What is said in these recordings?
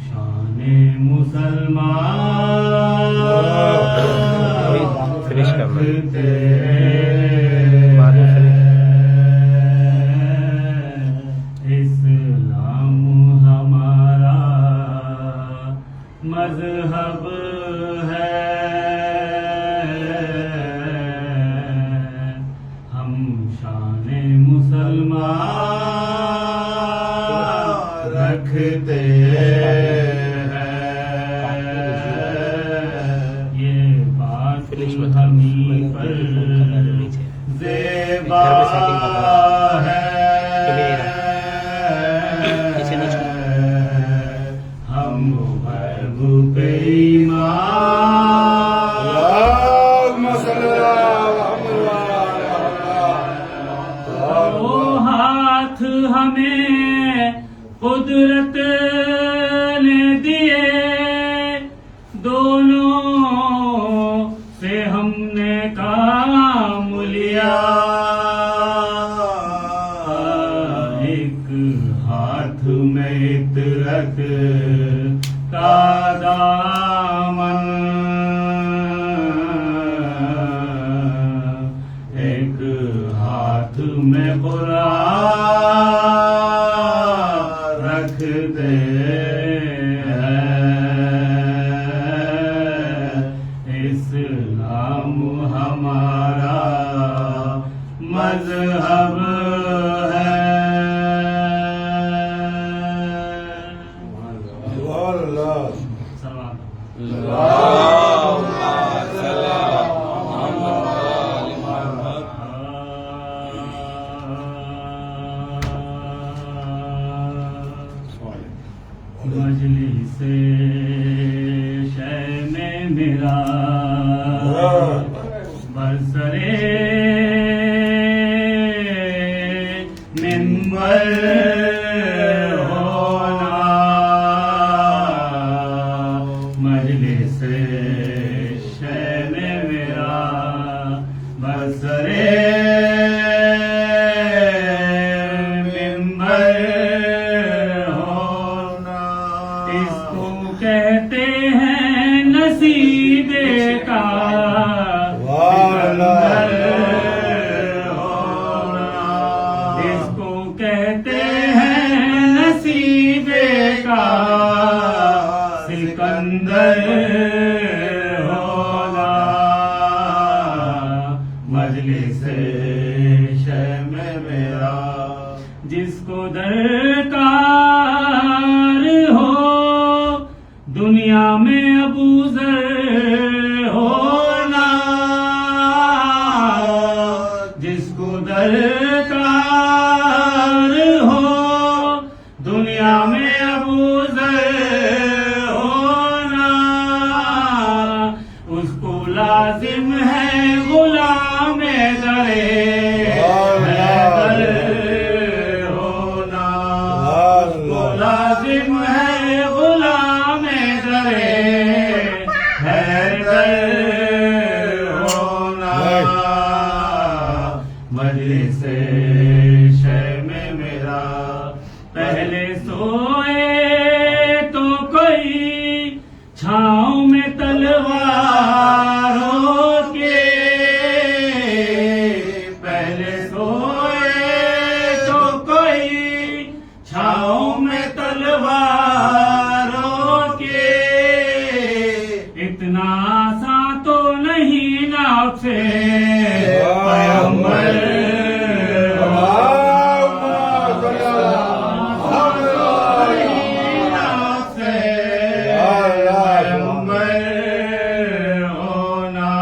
شان مسلمان رکھتے اسلام ہمارا مذہب ہے، ہم شان مسلمان رکھتے ہیں، یہ بات ہمیں پر زیبا ہے، ہم غیب پہ ایمان، وہ ہاتھ ہمیں قدرت نے دیے، دونوں سے ہم نے کام لیا، ایک ہاتھ میں عطرت کا دامن، ایک ہاتھ میں قرآن رکھتے ہیں، اسلام ہمارا مذہب ہے۔ مجلس شہ میں میرا برسرے منبر ہونا، مجلس شہ میں میرا برسرے منبر ہونا، اس کو کہتے ہیں نصیب کا سکندر ہونا، اس کو کہتے ہیں نصیب کا سکندر ہونا، مجلس شہ میں میرا جس کو درکار ہو دنیا میں ابو ذر ہونا، جس کو درکار ہو دنیا میں ابو ذر ہونا، اس کو لازم ہے غلام درے لازم ہے غلام درے حیدر ہونا، مجلس شہ میں میرا پہلے سوئے تو کوئی چھاؤں میں تلواروں کے، پہلے سوئے تو کوئی چھاؤں میں تلواروں کے، اتنا آسان تو نہیں نفس پیغمبر ہونا،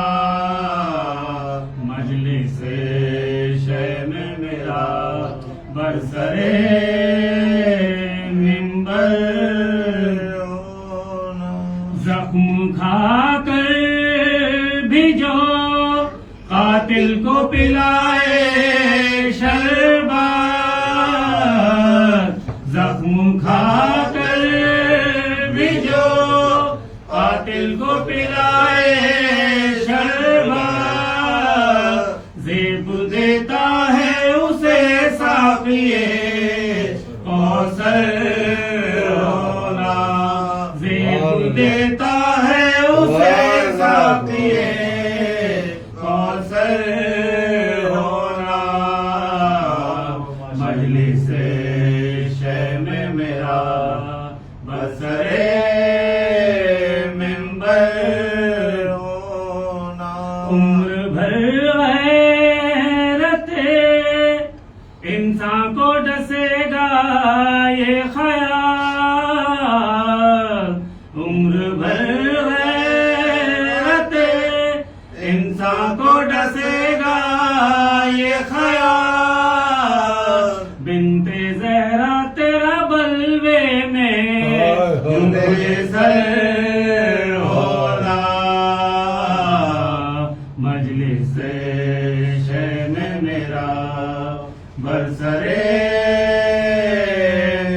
مجلس شہ میں میرا برسرے زخم کھا کر بھی جو قاتل کو پلائے شربت، زخم کھا کر بھی جو قاتل کو پلائے شربت، زیب دیتا ہے اسے ساقی کوثر ہونا، دیتا ہے اسے ساقیے کوثر ہونا مجلس شہ میں میرا بسرے ممبر ہونا عمر بھر غیرت انسان کو ڈسے گا یہ خیال عمر بھر غیرت انسان کو ڈسے گا یہ خیال بنت زہرا تیرا بلوے میں سر ہونا مجلس شہ میں میرا برسرے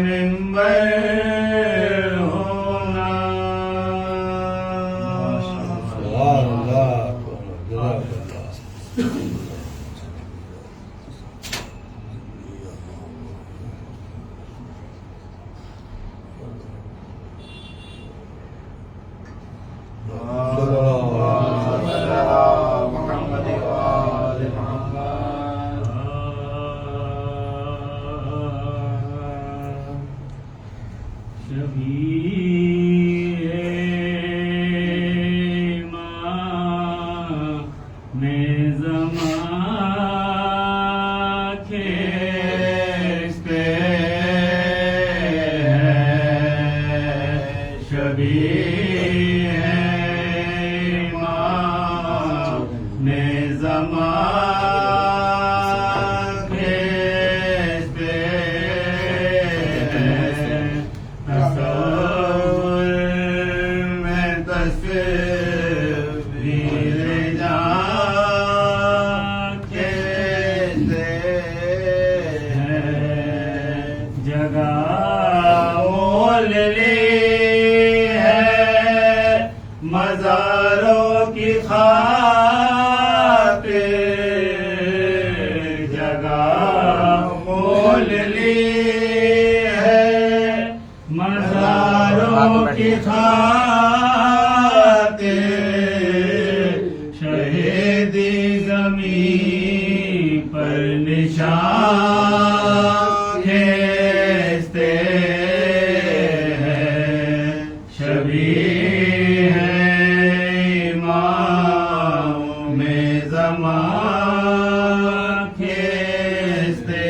ممبر ہونا مزاروں کی خاطر جگہ مول لی ہے مزاروں کی خاطر شہیدی زمین پر نشان کھینچتے ہیں شبیہ کھینچتے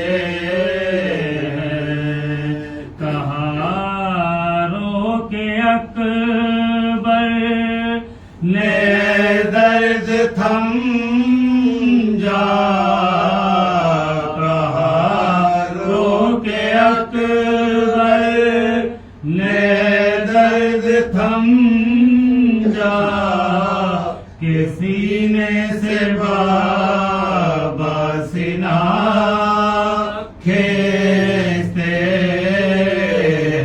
کہاں رو کے اکبر نے درد تھم جا کہاں رو کے اکبر نے درد تھم جا کہ سینے سے بابا سینہ کھینچتے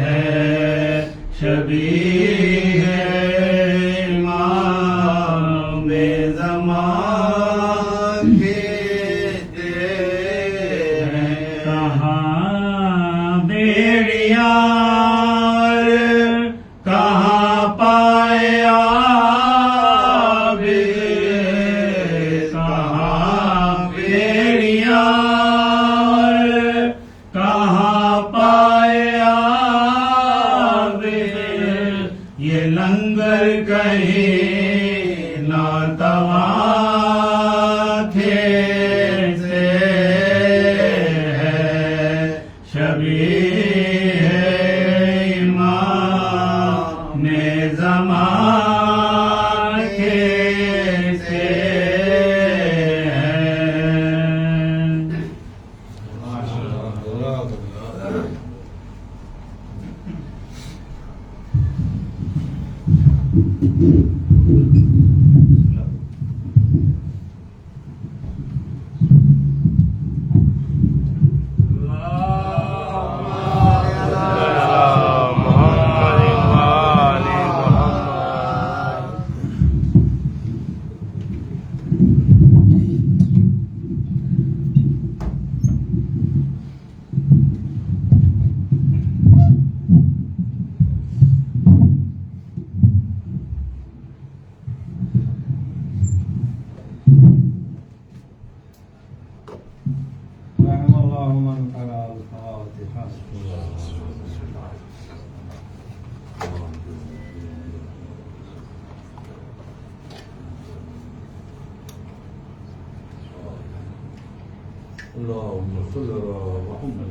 ہیں شبیہ امام زمان کھینچتے ہیں کہاں بیڑیاں کہاں پائے یہ لنگر کہیں ناتواں کھینچتے ہیں شبیہ امام زمان کھینچتے اللهم صل على محمد.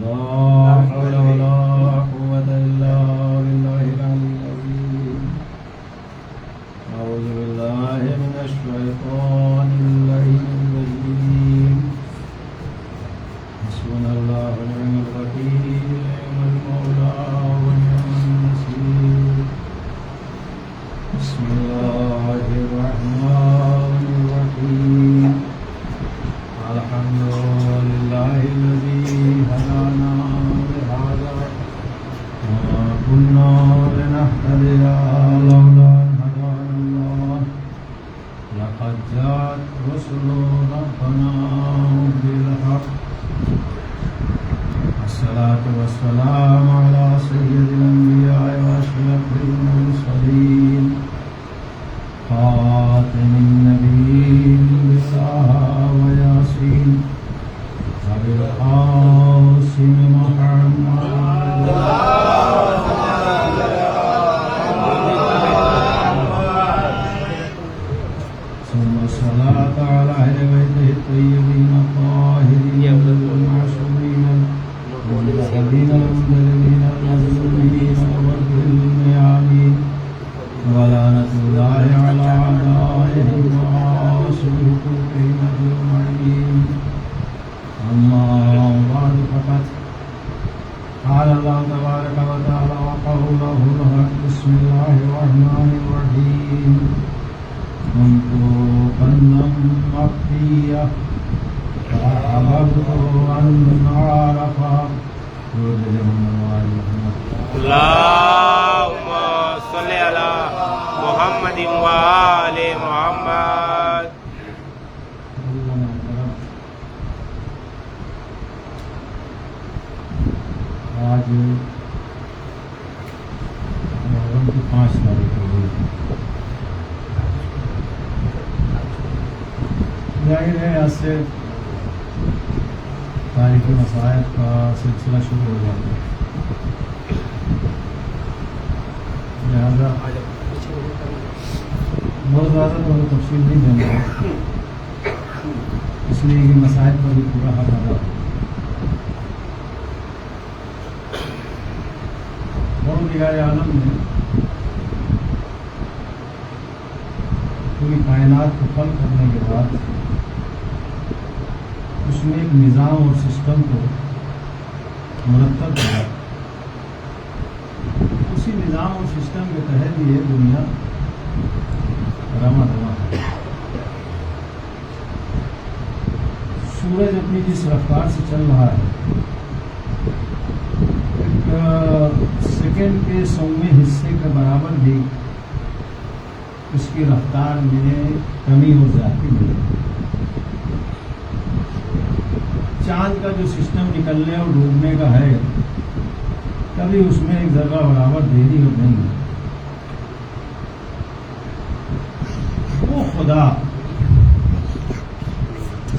لا حول ولا قوة إلا بالله العلي العظيم. أعوذ بالله من الشيطان اللعين الرجيم. حسبنا الله ونعم الوكيل، نعم المولى ونعم النصير. بسم الله الرحمن الرحيم. الحمد لله الذي هدانا لهذا وما كنا لنهتدي لولا أن هدانا الله لقد جاءت رسل ربنا بالحق. الصلاة والسلام على سيد الأنبياء وأشرف المرسلين خاتم النبيين بالله وياسين أبي القاسم محمد ثم الصلاة على أهل بيته الطيبين الطاهرين المعصومين المهديين المنذرين المظلومين وبرد الميامين ولعنة الله على أعدائهم وعاصم حقوقهم أجمعين. أما بعد فقد قال الله تبارك وتعالى وقوله الحق. بسم الله الرحمن الرحيم. كنت قلنا مخفيا فأحببت أن أعرف وجدهم الوالدين. اللهم صل على محمد وآل محمد. آج محرم کی 5 تاریخ ہو گئی. ظاہر ہے آج سے تاریخی مسائل کا سلسلہ شروع ہو جاتا ہے. لہٰذا بہت زیادہ تو تفصیل نہیں دینا ہے، اس لیے یہ مسائل پر بھی پورا حق ادا ہو. پروردگار عالم نے پوری کائنات کو خلق کرنے کے بعد اس میں ایک نظام اور سسٹم کو مرتب کیا. اسی نظام اور سسٹم کے تحت یہ دنیا رواں ہے. سورج اپنی جس رفتار سے چل رہا ہے، ایک سیکنڈ کے 100ویں حصے کے برابر بھی اس کی رفتار میں کمی اور زیادتی ملی. چاند کا جو سسٹم نکلنے اور ڈوبنے کا ہے، کبھی اس میں ایک ذرہ برابر دیری اور نہیں ہے. وہ خدا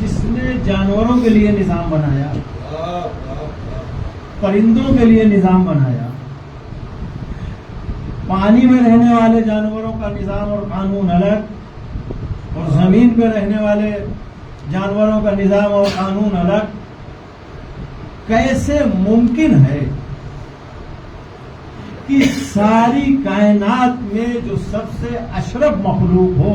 جس نے جانوروں کے لیے نظام بنایا، پرندوں کے لیے نظام بنایا، پانی میں رہنے والے جانوروں کا نظام اور قانون الگ، اور زمین پہ رہنے والے جانوروں کا نظام اور قانون الگ، کیسے ممکن ہے کہ ساری کائنات میں جو سب سے اشرف مخلوق ہو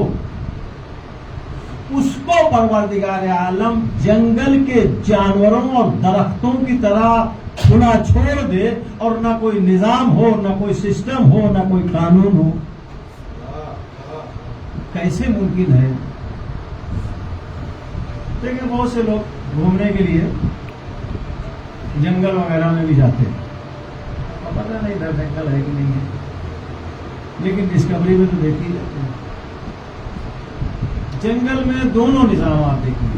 اس کو پروردگار عالم جنگل کے جانوروں اور درختوں کی طرح کھلا چھوڑ دے اور نہ کوئی نظام ہو، نہ کوئی سسٹم ہو، نہ کوئی قانون ہو؟ کیسے ممکن ہے؟ دیکھیں بہت سے لوگ گھومنے کے لیے جنگل وغیرہ میں بھی جاتے ہیں، پتہ نہیں ادھر جنگل ہے کہ نہیں ہے، لیکن ڈسکوری میں تو دیکھ ہی جاتے ہیں. جنگل میں دونوں نظام آپ دیکھیے،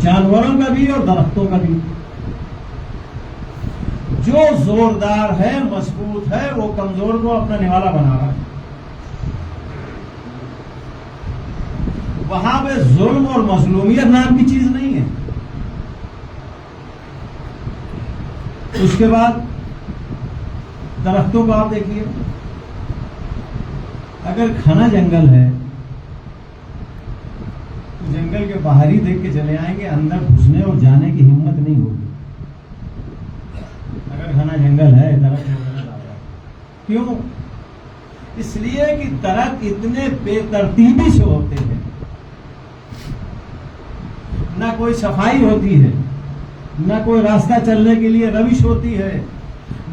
جانوروں کا بھی اور درختوں کا بھی. جو زوردار ہے، مضبوط ہے، وہ کمزور کو اپنا نوالا بنا رہا ہے. وہاں پہ ظلم اور مظلومیت نام کی چیز نہیں ہے. اس کے بعد درختوں کو آپ دیکھیے، اگر گھنا جنگل ہے تو جنگل کے باہر ہی دیکھ کے چلے آئیں گے, اندر گھسنے اور جانے کی ہمت نہیں ہوگی. اگر گھنا جنگل ہے درخت وغیرہ زیادہ. کیوں؟ اس لیے کہ درخت اتنے بے ترتیبی سے ہوتے ہیں, نہ کوئی صفائی ہوتی ہے, نہ کوئی راستہ چلنے کے لیے روش ہوتی ہے,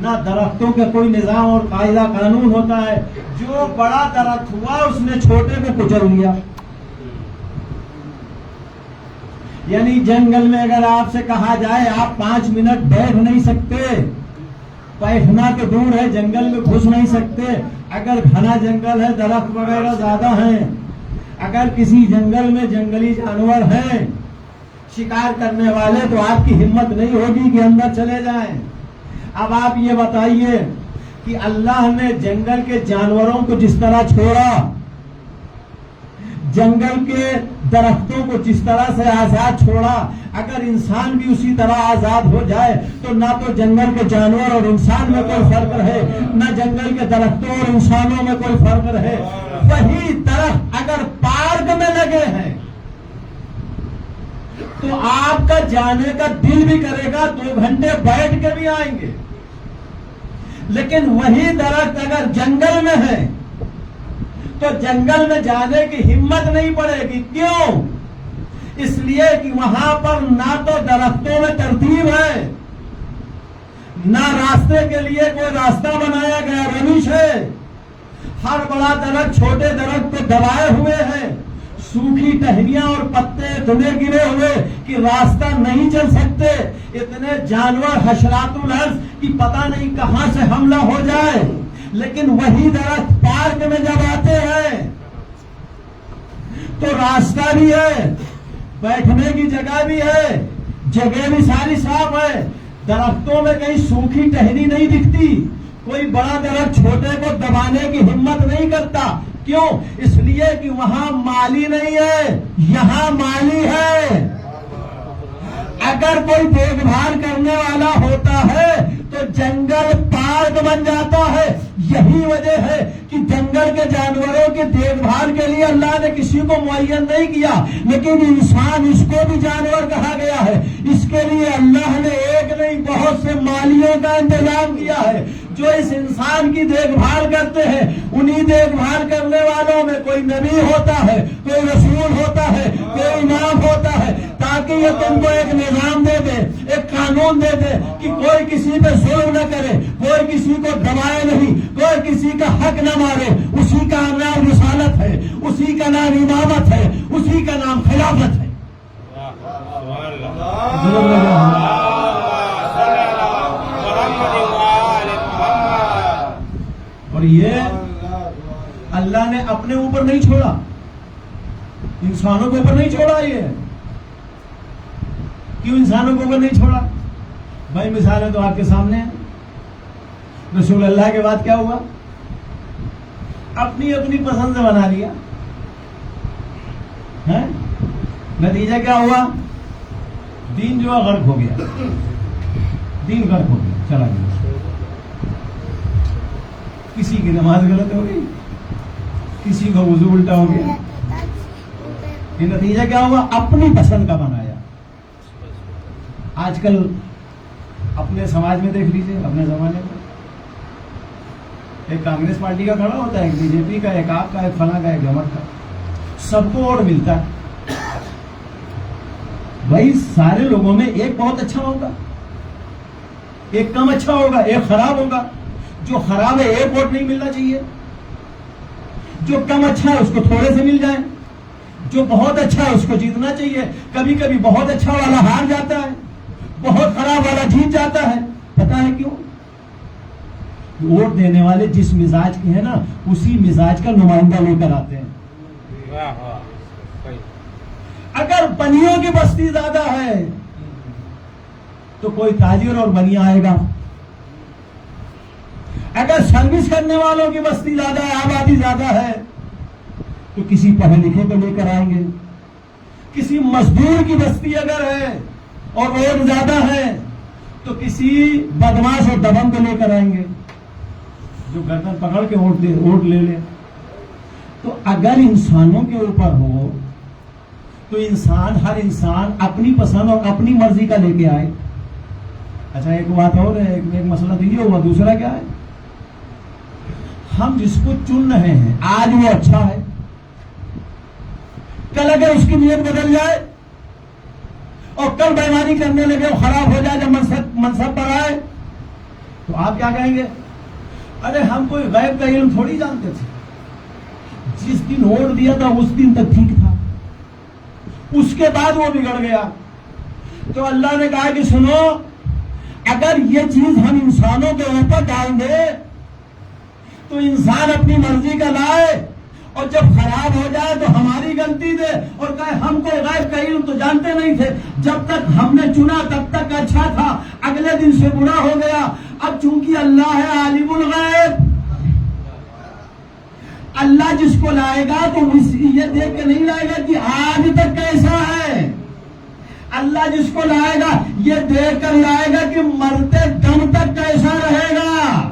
نہ درختوں کا کوئی نظام اور قاعدہ قانون ہوتا ہے. جو بڑا درخت ہوا اس نے چھوٹے کو کچل لیا. یعنی جنگل میں اگر آپ سے کہا جائے آپ 5 منٹ بیٹھ نہیں سکتے, بیٹھنا تو دور ہے, جنگل میں گھس نہیں سکتے. اگر گھنا جنگل ہے, درخت وغیرہ زیادہ ہیں, اگر کسی جنگل میں جنگلی جانور ہیں شکار کرنے والے, تو آپ کی ہمت نہیں ہوگی کہ اندر چلے جائیں. اب آپ یہ بتائیے کہ اللہ نے جنگل کے جانوروں کو جس طرح چھوڑا, جنگل کے درختوں کو جس طرح سے آزاد چھوڑا, اگر انسان بھی اسی طرح آزاد ہو جائے تو نہ تو جنگل کے جانور اور انسان میں کوئی فرق رہے, نہ جنگل کے درختوں اور انسانوں میں کوئی فرق رہے. وہی درخت اگر پارک میں لگے ہیں تو آپ کا جانے کا دل بھی کرے گا, 2 گھنٹے بیٹھ کے بھی آئیں گے. لیکن وہی درخت اگر جنگل میں ہے تو جنگل میں جانے کی ہمت نہیں پڑے گی. کیوں؟ اس لیے کہ وہاں پر نہ تو درختوں میں ترتیب ہے, نہ راستے کے لیے کوئی راستہ بنایا گیا, روش ہے. ہر بڑا درخت چھوٹے درخت کو دبائے ہوئے ہیں, سوکھی ٹہنیاں اور پتے اتنے گرے ہوئے کہ راستہ نہیں چل سکتے. اتنے جانور حشرات الارض کی پتہ نہیں کہاں سے حملہ ہو جائے. لیکن وہی درخت پارک میں جب آتے ہیں تو راستہ بھی ہے, بیٹھنے کی جگہ بھی ہے, جگہ بھی ساری صاف ہے. درختوں میں کہیں سوکھی ٹہنی نہیں دکھتی. کوئی بڑا درخت چھوٹے کو دبانے کی ہمت نہیں کرتا. کیوں؟ اس لیے کہ وہاں مالی نہیں ہے, یہاں مالی ہے. اگر کوئی دیکھ بھال کرنے والا ہوتا ہے تو جنگل پارک بن جاتا ہے. یہی وجہ ہے کہ جنگل کے جانوروں کے دیکھ بھال کے لیے اللہ نے کسی کو معین نہیں کیا, لیکن انسان اس کو بھی جانور کہا گیا ہے. اس کے لیے اللہ نے ایک نہیں بہت سے مالیوں کا انتظام کیا ہے جو اس انسان کی دیکھ بھال کرتے ہیں. انہی دیکھ بھال کرنے والوں میں کوئی نبی ہوتا ہے, کوئی رسول ہوتا ہے, کوئی امام ہوتا ہے, تاکہ یہ تم کو ایک نظام دے دے, ایک قانون دے دے کہ کوئی کسی پہ ظلم نہ کرے, کوئی کسی کو دبائے نہیں, کوئی کسی کا حق نہ مارے. اسی کا نام رسالت ہے, اسی کا نام امامت ہے, اسی کا نام خلافت ہے. اور یہ اللہ نے اپنے اوپر نہیں چھوڑا, انسانوں کے اوپر نہیں چھوڑا. یہ کیوں انسانوں کے اوپر نہیں چھوڑا؟ بھائی مثالیں تو آپ کے سامنے ہیں. رسول اللہ کے بعد کیا ہوا؟ اپنی اپنی پسند سے بنا لیا. نتیجہ کیا ہوا؟ دین جو ہے غرق ہو گیا, دین غرق ہو گیا, چلا گیا. کسی کی نماز غلط ہو گئی, کسی کا وضو الٹا ہو گیا. یہ نتیجہ کیا ہوا؟ اپنی پسند کا بنایا. آج کل اپنے سماج میں دیکھ لیجیے, اپنے زمانے میں ایک کانگریس پارٹی کا کھڑا ہوتا ہے, ایک بی جے پی کا, ایک آپ کا, ایک فلاں کا, ایک جماعت کا, سب کو ووٹ ملتا ہے. بھائی سارے لوگوں میں ایک بہت اچھا ہوگا, ایک کم اچھا ہوگا, ایک خراب ہوگا. جو خراب ہے ایک ووٹ نہیں ملنا چاہیے, جو کم اچھا ہے اس کو تھوڑے سے مل جائے, جو بہت اچھا ہے اس کو جیتنا چاہیے. کبھی کبھی بہت اچھا والا ہار جاتا ہے, بہت خراب والا جیت جاتا ہے. پتا ہے کیوں؟ ووٹ دینے والے جس مزاج کے ہیں نا, اسی مزاج کا نمائندہ لے کر آتے ہیں. اگر بنیوں کی بستی زیادہ ہے تو کوئی تاجر اور بنیا آئے گا. اگر سروس کرنے والوں کی بستی زیادہ ہے, آبادی زیادہ ہے, تو کسی پڑھے لکھے کو لے کر آئیں گے. کسی مزدور کی بستی اگر ہے اور ووٹ زیادہ ہے تو کسی بدماش اور دبنگ کو لے کر آئیں گے جو گردن پکڑ کے ووٹ لے لے. تو اگر انسانوں کے اوپر ہو تو ہر انسان اپنی پسند اور اپنی مرضی کا لے کے آئے. اچھا ایک بات اور ہے, ایک مسئلہ تو یہ ہوا, دوسرا کیا ہے, ہم جس کو چن رہے ہیں آج وہ اچھا ہے, کل اگر اس کی نیت بدل جائے اور کل بےمانی کرنے لگے, وہ خراب ہو جائے جب منصب پر آئے, تو آپ کیا کہیں گے؟ ارے ہم کوئی غیب کا علم تھوڑی جانتے تھے, جس دن ووٹ دیا تھا اس دن تک ٹھیک تھا, اس کے بعد وہ بگڑ گیا. تو اللہ نے کہا کہ سنو, اگر یہ چیز ہم انسانوں کے اوپر ڈال دے تو انسان اپنی مرضی کا لائے, اور جب خراب ہو جائے تو ہماری غلطی دے اور کہے ہم کو غیب کا علم تو جانتے نہیں تھے, جب تک ہم نے چنا تب تک اچھا تھا, اگلے دن سے برا ہو گیا. اب چونکہ اللہ ہے عالم الغیب, اللہ جس کو لائے گا تو یہ دیکھ کے نہیں لائے گا کہ آج تک کیسا ہے, اللہ جس کو لائے گا یہ دیکھ کر لائے گا کہ مرتے دم تک کیسا رہے گا.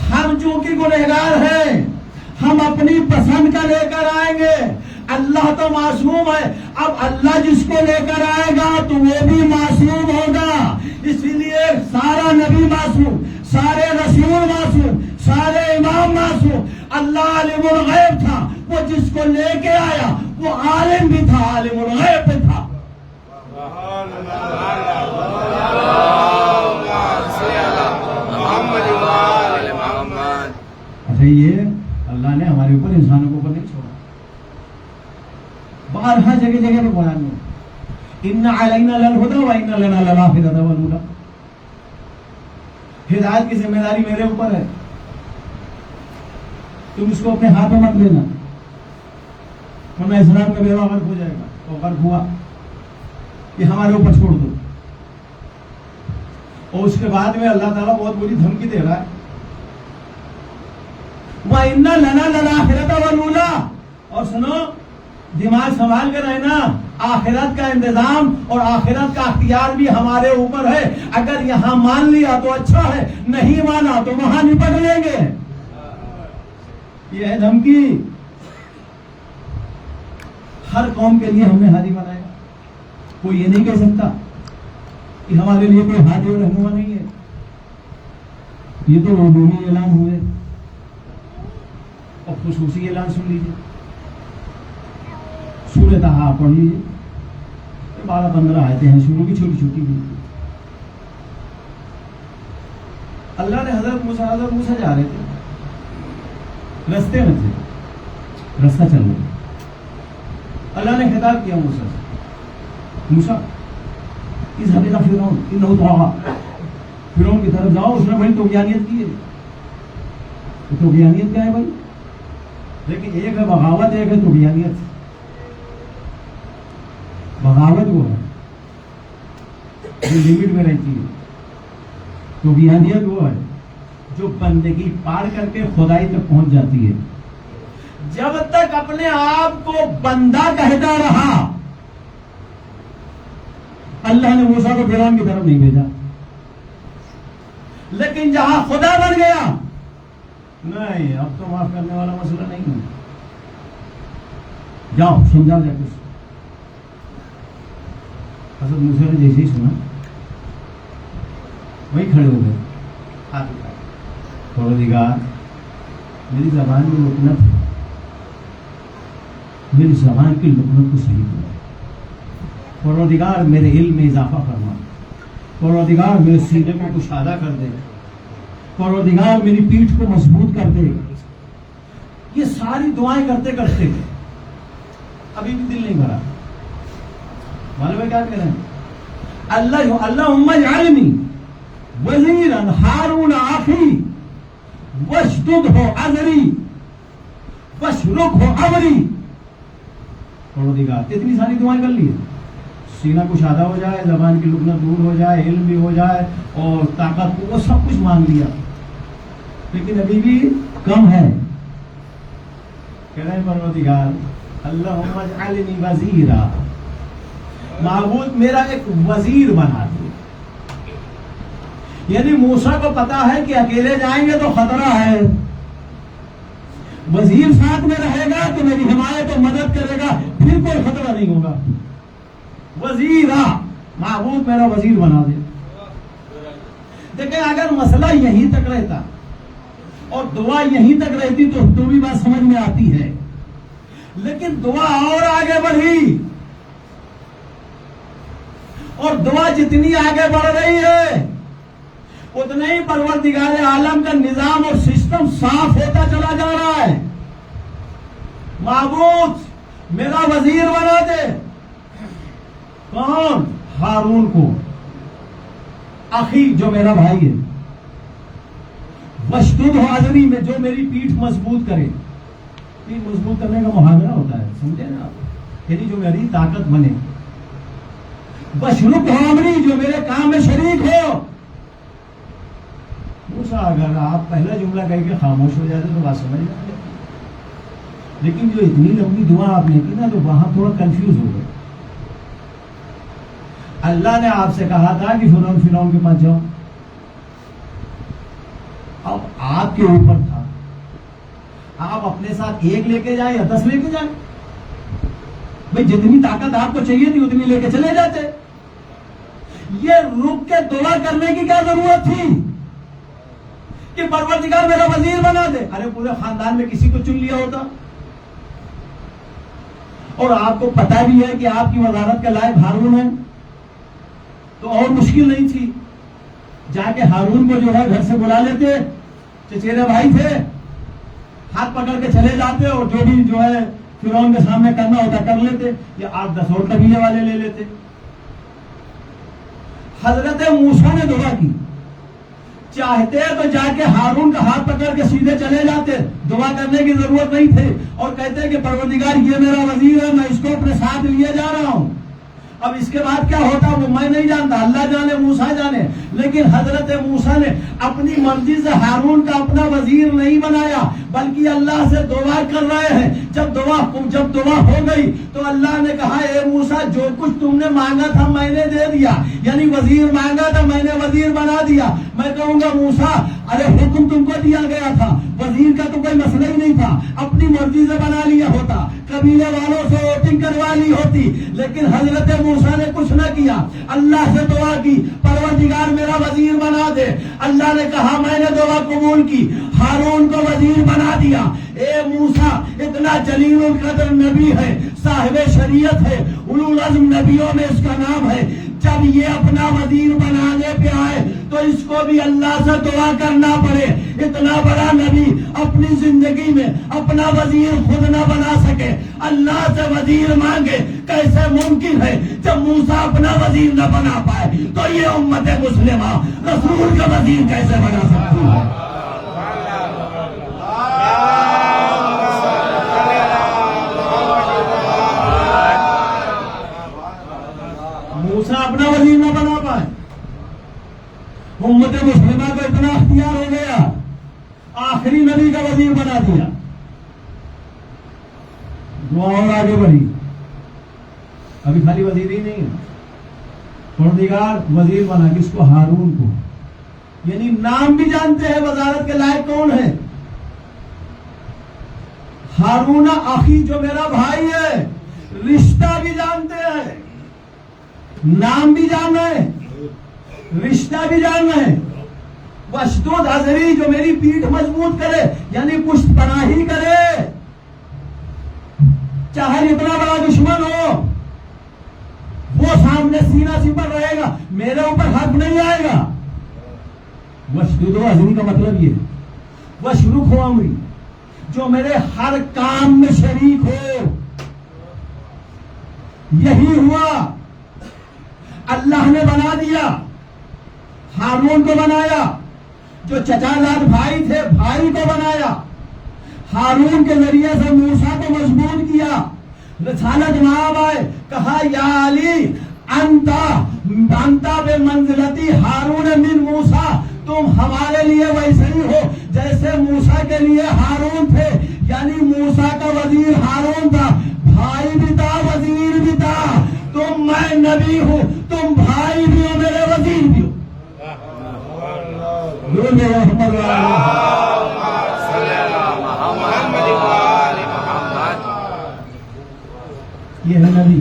ہم چونکہ گنہگار ہیں, ہم اپنی پسند کا لے کر آئیں گے, اللہ تو معصوم ہے. اب اللہ جس کو لے کر آئے گا تو وہ بھی معصوم ہوگا. اسی لیے سارا نبی معصوم, سارے رسول معصوم, سارے امام معصوم. اللہ عالم الغیب تھا, وہ جس کو لے کے آیا وہ عالم بھی تھا, عالم الغیب بھی تھا. اچھا یہ اللہ نے ہمارے اوپر, انسانوں کے اوپر نہیں چھوڑا. باہر ہر جگہ جگہ پہ قرآن میں ان علینا للہدی و ان لنا للآخرۃ والأولی, ہدایت کی ذمہ داری میرے اوپر ہے, تم اس کو اپنے ہاتھوں مت لینا, ورنہ اسلام کا بیڑا غرق ہو جائے گا. اور غرق ہوا یہ ہمارے اوپر چھوڑ دو. اور اس کے بعد میں اللہ تعالیٰ بہت بری دھمکی دے رہا ہے, وَإِنَّ لَنَا لَلْآخِرَةَ وَالْأُولَىٰ. اور سنو, دماغ سنبھال کر رہنا, آخرت کا انتظام اور آخرت کا اختیار بھی ہمارے اوپر ہے. اگر یہاں مان لیا تو اچھا ہے, نہیں مانا تو وہاں نپٹ لیں گے. یہ ہے دھمکی. ہر قوم کے لیے ہم نے ہادی بنایا, کوئی یہ نہیں کہہ سکتا کہ ہمارے لیے کوئی ہادی اور رہنما نہیں ہے. یہ تو عمومی اعلان ہوئے, اور خصوصی اعلان سن لیجیے. سورۃ طٰہٰ پڑھ لیجیے, 12-15 آیتیں ہیں شروع کی, چھوٹی چھوٹی بھی. اللہ نے حضرت موسیٰ جا رہے تھے, رستے میں تھے, رستہ چل رہے, اللہ نے خطاب کیا موسیٰ سے, موسیٰ اذهب إلى فرعون إنه طغى, فرعون کی طرف جاؤ, اس نے بڑی طغیانیت کی ہے. طغیانیت کیا ہے بھائی؟ لیکن ایک ہے بغاوت, ایک ہے طغیانیت. بغاوت وہ ہے جو لمٹ میں رہتی ہے, طغیانیت وہ ہے جو بندگی پار کر کے خدائی تک پہنچ جاتی ہے. جب تک اپنے آپ کو بندہ کہتا رہا, اللہ نے موسیٰ کو فرعون کی طرف نہیں بھیجا. لیکن جہاں خدا بن گیا, نہیں اب تو معاف کرنے والا مسئلہ نہیں ہے, جاؤ سمجھا جائے کچھ. حضرت موسیٰ نے جیسے ہی سنا وہی کھڑے ہو گئے, ہاتھ اٹھائے, پروردگار میری زبان میں لکنت ہے, میری زبان کی لکنت کو صحیح کرو. پروردگار میرے علم میں اضافہ فرما, پروردگار میرے سینے کو کشادہ کر دے, پروردگار میری پیٹھ کو مضبوط کر دے. یہ ساری دعائیں کرتے کرتے ابھی بھی دل نہیں بھرا. معلوم ہے کیا کہہ رہے ہیں؟ اللہم اجعلنی وزیرا ہارون اخی واشددہ ازری واشرکہ امری. پروردگار اتنی ساری دعائیں کر لی, سینہ کشادہ ہو جائے, زبان کی لکنت دور ہو جائے, علم بھی ہو جائے, اور طاقت وہ سب کچھ مانگ لیا, لیکن ابھی بھی کم ہے. کہہ رہے ہیں پروردگار اللہم اجعلنی وزیرا, معبود میرا ایک وزیر بنا دے. یعنی موسیٰ کو پتا ہے کہ اکیلے جائیں گے تو خطرہ ہے, وزیر ساتھ میں رہے گا تو میری حمایت و مدد کرے گا، پھر کوئی خطرہ نہیں ہوگا۔ وزیر معبود میرا وزیر بنا دے۔ دیکھیں اگر مسئلہ یہیں تک رہتا اور دعا یہیں تک رہتی تو بھی بات سمجھ میں آتی ہے، لیکن دعا اور آگے بڑھی، اور دعا جتنی آگے بڑھ رہی ہے اتنا ہی پروردگار عالم کا نظام اور سسٹم صاف ہوتا چلا جا رہا ہے۔ معبود میرا وزیر بنا دے۔ کون؟ ہارون کو، اخی جو میرا بھائی ہے، وشدد حاضری میں جو میری پیٹھ مضبوط کرے۔ پیٹھ مضبوط کرنے کا محاورہ ہوتا ہے، سمجھے نا، یعنی جو میری طاقت بنے۔ بشرک حامری جو میرے کام میں شریک ہو۔ موسیٰ اگر آپ پہلا جملہ کہہ کے خاموش ہو جاتے تو بات سمجھ جاتے، لیکن جو اتنی لمبی دعا آپ نے کی نا تو وہاں تھوڑا کنفیوز ہو گئے۔ اللہ نے آپ سے کہا تھا کہ فرعون کے پاس جاؤ، اب آپ کے اوپر تھا آپ اپنے ساتھ ایک لے کے جائیں یا 10 لے کے جائیں، بھئی جتنی طاقت آپ کو چاہیے تھی اتنی لے کے چلے جاتے۔ یہ رک کے دعا کرنے کی کیا ضرورت تھی کہ پروردگار میرا وزیر بنا دے؟ ارے پورے خاندان میں کسی کو چن لیا ہوتا، اور آپ کو پتا بھی ہے کہ آپ کی وزارت کا لائق ہارون ہے، تو اور مشکل نہیں تھی، جا کے ہارون کو جو ہے گھر سے بلا لیتے، چچیرے بھائی تھے، ہاتھ پکڑ کے چلے جاتے اور جو بھی جو ہے فرعون کے سامنے کرنا ہوتا کر لیتے، یا 8-10 اور قبیلے والے لے لیتے۔ حضرت موسیٰ نے دعا کی، چاہتے تو جا کے ہارون کا ہاتھ پکڑ کے سیدھے چلے جاتے، دعا کرنے کی ضرورت نہیں تھی، اور کہتے کہ پروردگار یہ میرا وزیر ہے، میں اس کو اپنے ساتھ لیے جا رہا ہوں۔ اب اس کے بعد کیا ہوتا وہ میں نہیں جانتا، اللہ جانے، موسیٰ جانے، لیکن حضرت موسیٰ نے اپنی مرضی سے ہارون کا اپنا وزیر نہیں بنایا، بلکہ اللہ سے دعا کر رہے ہیں۔ جب دعا ہو گئی تو اللہ نے کہا اے موسیٰ جو کچھ تم نے مانگا تھا میں نے دے دیا، یعنی وزیر مانگا تھا میں نے وزیر بنا دیا۔ میں کہوں گا موسیٰ ارے حکم تم کو دیا گیا تھا، وزیر کا تو کوئی مسئلہ ہی نہیں تھا، اپنی مرضی سے بنا لیا ہوتا، قبیلے والوں سے ووٹنگ کروا لی ہوتی، لیکن حضرت موسیٰ نے کچھ نہ کیا، اللہ سے دعا کی پروردگار میرا وزیر بنا دے۔ اللہ نے کہا میں نے دعا قبول کی، ہارون کو وزیر بنا دیا۔ اے موسیٰ اتنا جلیل القدر نبی ہے، صاحب شریعت ہے، اولو العزم نبیوں میں اس کا نام ہے، جب یہ اپنا وزیر بنانے پہ آئے تو اس کو بھی اللہ سے دعا کرنا پڑے۔ اتنا بڑا نبی اپنی زندگی میں اپنا وزیر خود نہ بنا سکے، اللہ سے وزیر مانگے، کیسے ممکن ہے؟ جب موسیٰ اپنا وزیر نہ بنا پائے تو یہ امت مسلمہ رسول کا وزیر کیسے بنا سکتی ہے؟ موسیٰ اپنا وزیر نہ بنا پائے، امت مسلمہ کو اتنا اختیار ہو گیا، آخری نبی کا وزیر بنا دیا۔ دعا اور آگے بڑھی، ابھی خالی وزیر ہی نہیں ہے، پروردگار وزیر بنا کس کو؟ ہارون کو، یعنی نام بھی جانتے ہیں وزارت کے لائق کون ہے؟ ہارون اخی جو میرا بھائی ہے، رشتہ بھی جانتے ہیں، نام بھی جاننا ہے، رشتہ بھی جاننا ہے۔ وشدود حاضری جو میری پیٹھ مضبوط کرے، یعنی پشت پناہی کرے، چاہے اتنا بڑا دشمن ہو وہ سامنے سینہ سپر رہے گا، میرے اوپر حق نہیں آئے گا۔ وشدود حاضری کا مطلب یہ وشرک ہو امری، جو میرے ہر کام میں شریک ہو۔ یہی ہوا، اللہ نے بنا دیا، ہارون کو بنایا، جو چچا زاد بھائی تھے بھائی کو بنایا، ہارون کے ذریعے سے موسیٰ کو مضبوط کیا۔ رسالت جناب آئے، کہا یا علی انتا بے منزلتی ہارون من موسیٰ، تم ہمارے لیے ویسے ہی ہو جیسے موسیٰ کے لیے ہارون تھے، یعنی موسیٰ کا وزیر ہارون تھا، بھائی بھی تھا وزیر بھی تھا۔ تم میں نبی ہوں، تم بھائی بھی ہو میرے وزیر بھی ہو۔ محمد یہ ہے نبی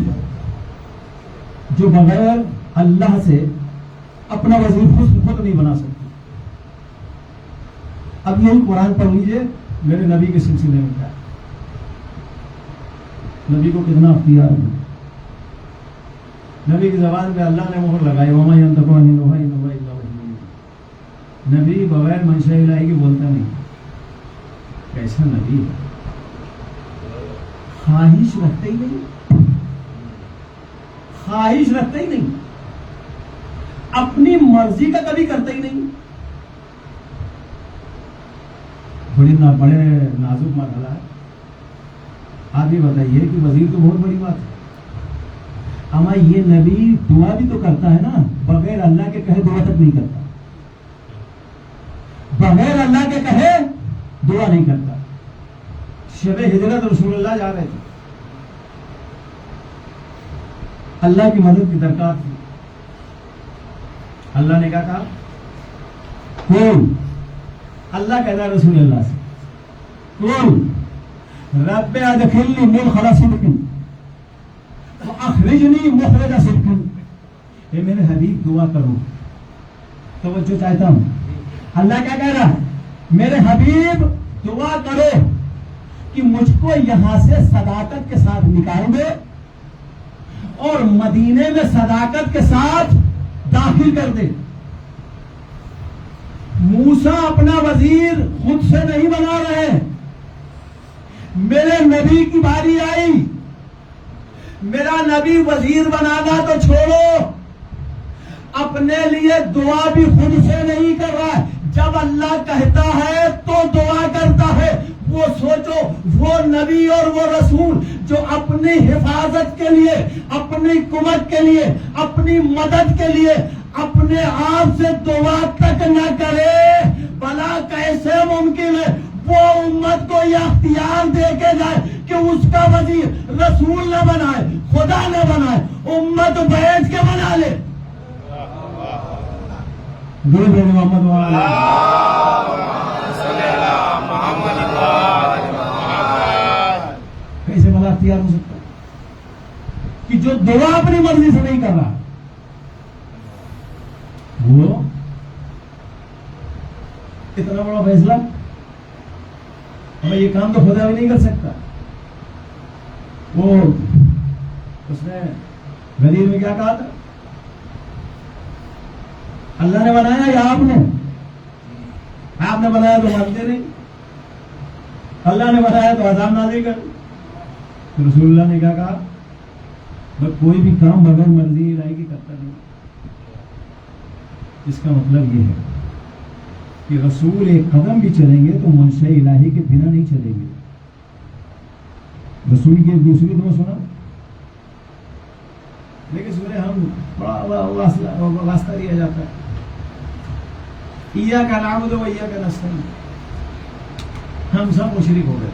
جو بغیر اللہ سے اپنا وزیر خود نہیں بنا سکتے. اب یہی قرآن پڑھ لیجئے میرے نبی کے سلسلے میں کیا ہے. نبی کو کتنا اختیار ہے. نبی کی زبان پہ اللہ نے مہر لگائی وما ينطق عن الهوى إن هو إلا وحي يوحى. نبی بغیر منشاء الہی کی بولتا نہیں. کیسا نبی ہے. خواہش رکھتے ہی نہیں. خواہش رکھتے ہی نہیں. اپنی مرضی کا کبھی کرتے ہی نہیں. بڑے نازک مرحلہ ہے. آپ یہ بتائیے کہ وزیر تو بہت بڑی بات ہے، اما یہ نبی دعا بھی تو کرتا ہے نا. بغیر اللہ کے کہے دعا تک نہیں کرتا. بغیر اللہ کے کہے دعا نہیں کرتا. شب ہجرت رسول اللہ جا رہے تھے، اللہ کی مدد کی درکار تھی. اللہ نے کیا کہا؟ کون؟ اللہ کہتا ہے رسول اللہ سے کون؟ رب ادخلنی مدخل صدق واخرجنی مخرج صدق. اے میرے حبیب دعا کرو. توجہ چاہتا ہوں. اللہ کیا کہہ رہا ہے؟ میرے حبیب دعا کرو کہ مجھ کو یہاں سے صداقت کے ساتھ نکال دے اور مدینے میں صداقت کے ساتھ داخل کر دے. موسیٰ اپنا وزیر خود سے نہیں بنا رہے. میرے نبی کی باری آئی. میرا نبی وزیر بنانا تو چھوڑو، اپنے لیے دعا بھی خود سے نہیں کر رہا ہے. جب اللہ کہتا ہے تو دعا کرتا ہے. وہ سوچو، وہ نبی اور وہ رسول جو اپنی حفاظت کے لیے، اپنی قوت کے لیے، اپنی مدد کے لیے اپنے آپ سے دعا تک نہ کرے، بھلا کیسے ممکن ہے وہ امت کو یہ اختیار دے کے جائے کہ اس کا وزیر رسول نہ بنائے، خدا نہ بنائے، امت بیٹھ کے بنا لے. کیسے بھلا اختیار ہو سکتا کہ جو دعا اپنی مرضی سے نہیں کر رہا وہ اتنا بڑا فیصلہ ہمیں یہ کام تو خدا بھی نہیں کر سکتا. وہ اس نے غدیر میں کیا کہا تھا؟ اللہ نے بنایا یا آپ نے؟ آپ نے بنایا تو مانتے نہیں. اللہ نے بنایا تو عذاب نازل کر. رسول اللہ نے کیا کہا؟ بس کوئی بھی کام بغیر مرضی الہی کی کرتا نہیں. اس کا مطلب یہ ہے کہ رسول ایک قدم بھی چلیں گے تو منشاء الہی کے بنا نہیں چلیں گے. رسول کی ایک دوسری دعا سنا، لیکن سورے ہم بڑا واسطہ دیا جاتا ہے. ایاک نعبد و ایاک نستعین. ہم سب مشرک ہو گئے.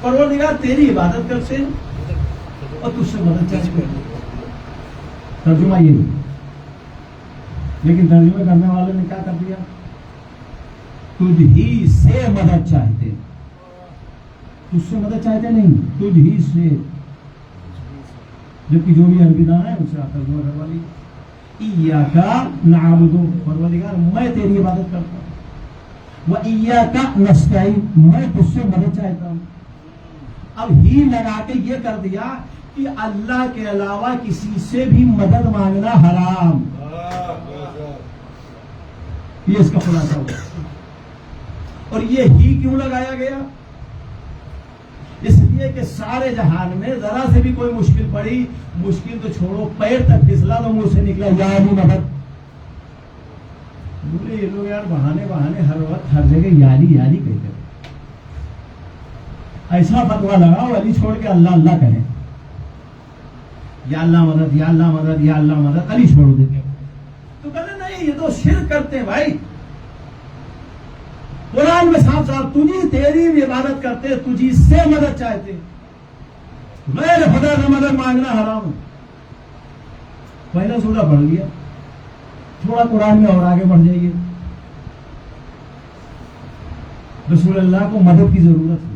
پروردگار تیری عبادت کرتے اور تجھ سے مدد چاہتے. ترجمہ یہ ہے، لیکن ترجمہ کرنے والے نے کیا کر دیا؟ تجھ ہی سے مدد چاہتے. تجھ سے مدد چاہتے نہیں، تجھ ہی سے. جبکہ جو بھی عربی دان ہے اس سے ترجمہ کروا لی. ایاک نعبد، پروردگار میں تیری عبادت کرتا ہوں. وَإِيَّاكَ نَسْتَعِينُ، میں تجھ سے مدد چاہتا ہوں. اب ہی لگا کے یہ کر دیا کہ اللہ کے علاوہ کسی سے بھی مدد مانگنا حرام. یہ اس کا خلاصہ ہوا. اور یہ ہی کیوں لگایا گیا؟ اس لیے کہ سارے جہان میں ذرا سے بھی کوئی مشکل پڑی، مشکل تو چھوڑو، پیر تک پھسلا تو منہ سے نکلا یا علی مدد. بولے یہ لوگ یار بہانے ہر وقت ہر جگہ یالی یالی کہتے ہیں. ایسا فتوا لگاؤ علی چھوڑ کے اللہ اللہ کہیں، یا اللہ مدد، یا اللہ مدد، یا اللہ مدد، علی چھوڑ دیتے. تو کہنا نہیں، یہ تو شرک کرتے ہیں بھائی. قرآن میں صاف صاف تجھی تیری بھی عبادت کرتے، تجھی سے مدد چاہتے، غیر خدا سے مدد مانگنا حرام ہے. پہلا سورہ پڑھ لیا، تھوڑا قرآن میں اور آگے بڑھ جائیے. رسول اللہ کو مدد کی ضرورت ہے.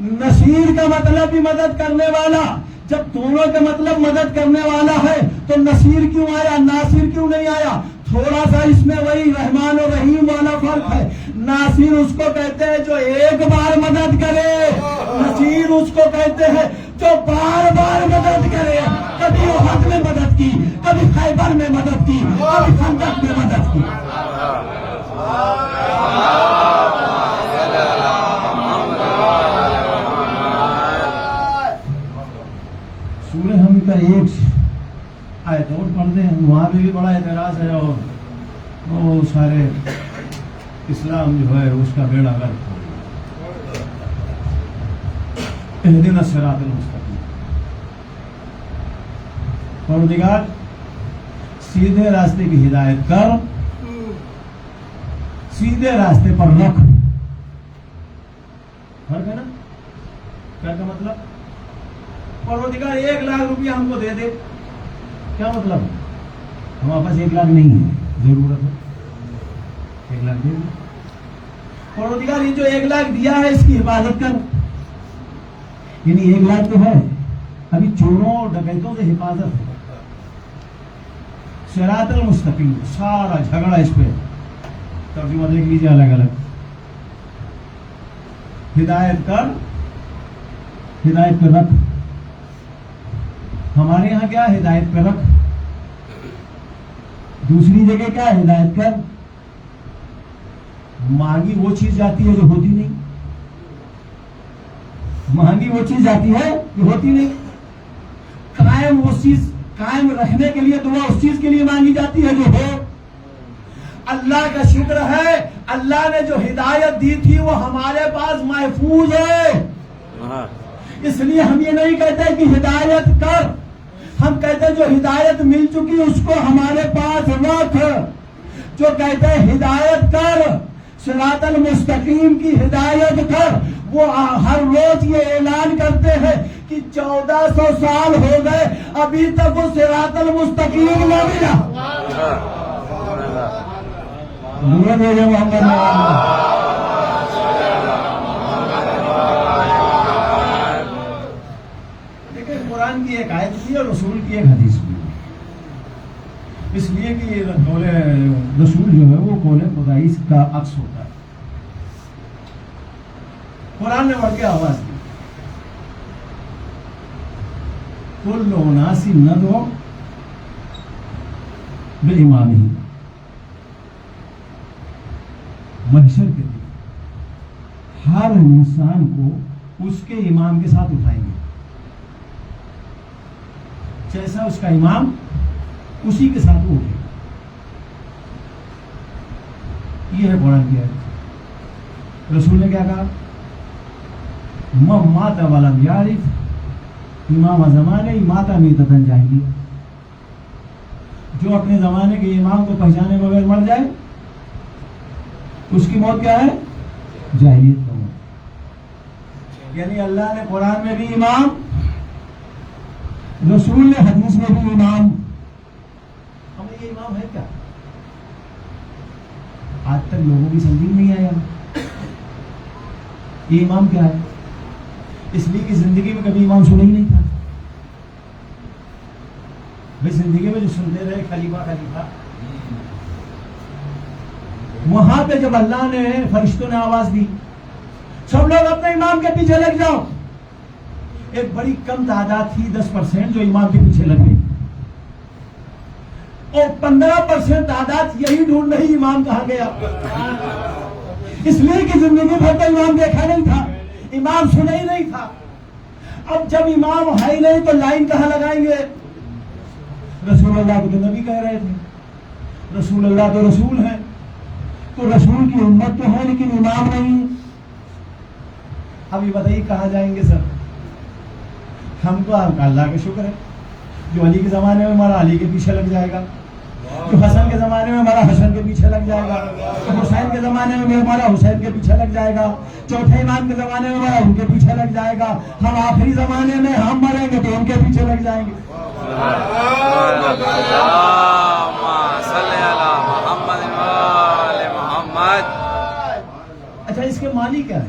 نصیر کا مطلب بھی مدد کرنے والا. جب دونوں کا مطلب مدد کرنے والا ہے تو نصیر کیوں آیا, ناصر کیوں نہیں آیا؟ تھوڑا سا اس میں وہی رحمان و رحیم والا فرق ہے. ناصر اس کو کہتے ہیں جو ایک بار مدد کرے, نصیر اس کو کہتے ہیں جو بار بار مدد کرے. کبھی احد میں مدد کی, کبھی خیبر میں مدد کی, کبھی خندق میں مدد کی. سورہ ہم کا ایک آیت اور پڑھ دیں, وہاں پہ بھی بڑا اعتراض ہے اور وہ سارے اسلام جو ہے اس کا بیڑا غرق ہو گیا. اہدنا الصراط المستقیم. پروردگار سیدھے راستے کی ہدایت کر, سیدھے راستے پر رکھ. فرق ہے نا کیا کا مطلب؟ پروردگار 1 لاکھ روپیہ ہم کو دے دے, کیا مطلب؟ ہمارے پاس 1 لاکھ نہیں ہے, ضرورت ہے 1 لاکھ دے دے. پروردگار یہ جو 1 لاکھ دیا ہے اس کی حفاظت کر. یعنی 1 لاکھ تو ہے, ابھی چوروں اور ڈکیتوں سے حفاظت ہے. صراط المستقیم سارا جھگڑا اس پہ, ترجمہ دیکھ لیجیے الگ الگ. ہدایت کر, ہدایت پہ رکھ. ہمارے یہاں کیا ہدایت پہ رکھ, دوسری جگہ کیا ہدایت کر. مانگی وہ چیز جاتی ہے جو ہوتی نہیں, مانگی وہ چیز جاتی ہے جو ہوتی نہیں. قائم وہ چیز قائم رکھنے کے لیے دعا اس چیز کے لیے مانگی جاتی ہے جو ہو. اللہ کا شکر ہے اللہ نے جو ہدایت دی تھی وہ ہمارے پاس محفوظ ہے. اس لیے ہم یہ نہیں کہتے کہ ہدایت کر, ہم کہتے ہیں جو ہدایت مل چکی اس کو ہمارے پاس رکھ. جو کہتے ہیں ہدایت کر, صراط المستقیم کی ہدایت کر, وہ ہر روز یہ اعلان کرتے ہیں کہ 1400 سال ہو گئے ابھی تک وہ صراط المستقیم نہ ملا. قرآن کی ایک آیت بھی اور رسول کی ایک حدیث بھی, اس لیے کہ قول رسول جو ہے وہ قول خدائی کا عکس ہوتا ہے. قرآن نے بڑھ کے آواز دی, کل اناس ندعو بامامہم. محشر کے دن ہر انسان کو اس کے امام کے ساتھ اٹھائیں گے, جیسا اس کا امام اسی کے ساتھ وہ اٹھے. یہ ہے قرآن کی آیت. رسول نے کیا کہا, من مات ولم یعرف امام زمانے مات میتۃ جاہلیہ. جو اپنے زمانے کے امام کو پہچانے بغیر مر جائے اس کی موت کیا ہے؟ جاہلیت کا موت. یعنی اللہ نے قرآن میں بھی امام, رسول نے حدیث میں بھی امام. ہمیں یہ امام ہے کیا؟ آج تک لوگوں کی سمجھ نہیں آیا یہ امام کیا ہے. اس لیے کہ زندگی میں کبھی امام سنا ہی نہیں تھا. بھائی زندگی میں جو سنتے رہے خلیفہ خلیفہ, وہاں پہ جب اللہ نے فرشتوں نے آواز دی سب لوگ اپنے امام کے پیچھے لگ جاؤ, ایک بڑی کم تعداد تھی 10% جو امام کے پیچھے لگ گئی, اور 15% تعداد یہی ڈھونڈ رہی امام کہاں گیا. اس لیے کہ زندگی بھر تو امام دیکھا نہیں تھا, امام سنا ہی نہیں تھا. اب جب امام ہے ہی نہیں تو لائن کہاں لگائیں گے. رسول اللہ کو تو نبی کہہ رہے تھے, رسول اللہ تو رسول ہے, تو رسول کی امت تو ہے لیکن امام نہیں. اب یہ بتائیے کہاں جائیں گے سر. ہم تو اللہ کا شکر ہے جو علی کے زمانے میں ہمارا علی کے پیچھے لگ جائے گا, جو حسن کے زمانے میں ہمارا حسن کے پیچھے لگ جائے گا, جو حسین کے زمانے میں ہمارا حسین کے پیچھے لگ جائے گا, چوتھے امام کے زمانے میں ہمارا ان کے پیچھے لگ جائے گا, ہم آخری زمانے میں ہم مریں گے تو ان کے پیچھے لگ جائیں گے. اچھا اس کے معنی کیا ہے؟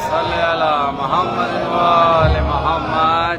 صل على محمد وآل محمد.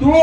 2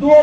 2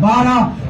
12.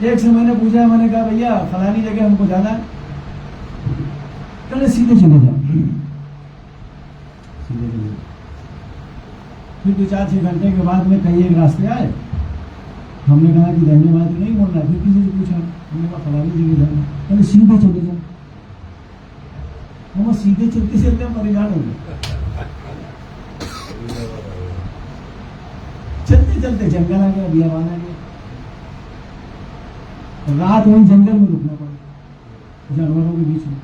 ایک سے میں نے پوچھا، میں نے کہا بھیا فلانی جگہ ہم کو جانا ہے، کہنے سیدھے چلے جاؤ، سیدھے چلے جاؤ۔ پھر 2-4-6 گھنٹے کے بعد میں کئی ایک راستے آئے، ہم نے کہا کہ دہنے بات نہیں مڑنا ہے، پھر کسی سے پوچھا، ہم نے کہا فلانی جگہ جانا، کہنے سیدھے چلے جاؤ۔ ہم سیدھے چلتے چلتے ہم پریشان ہو گئے، چلتے چلتے جنگل آ گیا، بیابان آ گیا، رات وہیں جنگل میں رکنا پڑا جانوروں کے بیچ میں۔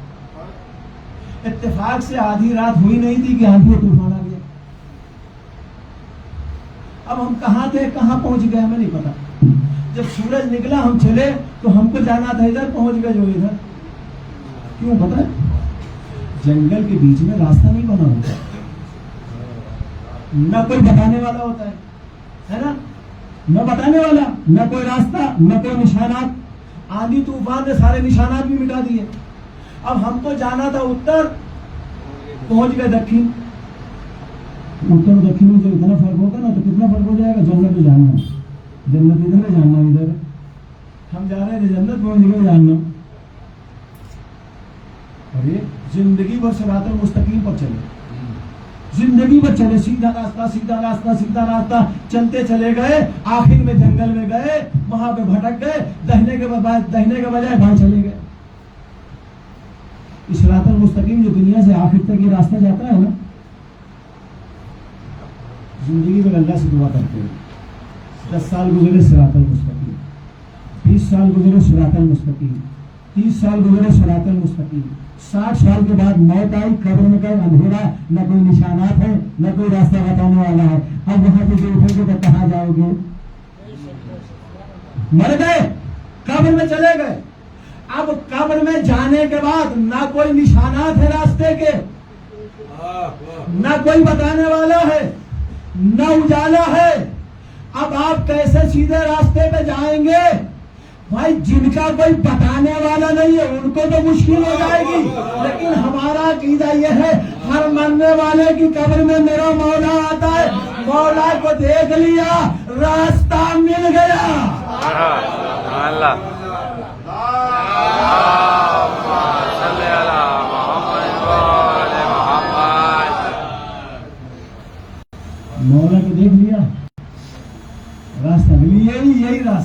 اتفاق سے آدھی رات ہوئی نہیں تھی کہ آندھی طوفان آ گیا۔ اب ہم کہاں تھے، کہاں پہنچ گئے ہمیں نہیں پتا۔ جب سورج نکلا ہم چلے تو ہم کو جانا تھا ادھر، پہنچ گئے جو ادھر۔ کیوں پتا ہے؟ جنگل کے بیچ میں راستہ نہیں بنا ہوتا، نہ کوئی بتانے والا ہوتا ہے نا، نہ بتانے والا، نہ کوئی راستہ، نہ کوئی نشانات۔ آندھی طوفان نے سارے نشانات بھی مٹا دیے۔ اب ہم کو جانا تھا اتر، پہنچ گئے دکن۔ اتر دکن میں جو اتنا فرق ہوگا نا تو کتنا فرق ہو جائے گا۔ جنت میں جاننا، جنت ادھر ہے، جاننا ادھر ہے۔ ہم جا رہے تھے جنت، پہنچ گئے جاننا۔ ارے زندگی بھر صراط المستقیم پر چلے، زندگی بھر چلے، سیدھا راستہ سیدھا راستہ سیدھا راستہ، چلتے چلے گئے، آخر میں جنگل میں گئے، وہاں پہ بھٹک گئے، دہنے کے بجائے بائیں چلے گئے۔ اس صراط المستقیم جو دنیا سے آخر تک یہ راستہ جاتا ہے نا، زندگی میں اللہ سے دعا کرتے ہیں 10 سال گزرے صراط المستقیم، 20 سال گزرے صراط المستقیم، 30 سال گزرے صراط المستقیم، 60 سال کے بعد موت آئی، قبر میں گئے، اندھیرا، نہ کوئی نشانات ہے، نہ کوئی راستہ بتانے والا ہے۔ اب وہاں سے جو اٹھو گے تو کہاں جاؤ گے؟ مر گئے، قبر میں چلے گئے۔ اب قبر میں جانے کے بعد نہ کوئی نشانات ہے راستے کے، نہ کوئی بتانے والا ہے، نہ اجالا ہے۔ اب آپ کیسے سیدھے راستے پہ جائیں گے؟ بھائی جن کا کوئی بتانے والا نہیں ہے ان کو تو مشکل ہو جائے گی، لیکن ہمارا عقیدہ یہ ہے ہر مرنے والے کی قبر میں میرا مولا آتا ہے، مولا کو دیکھ لیا، راستہ مل گیا۔ اللہ مولا کو دیکھ لیا، راستہ مل، یہی راستہ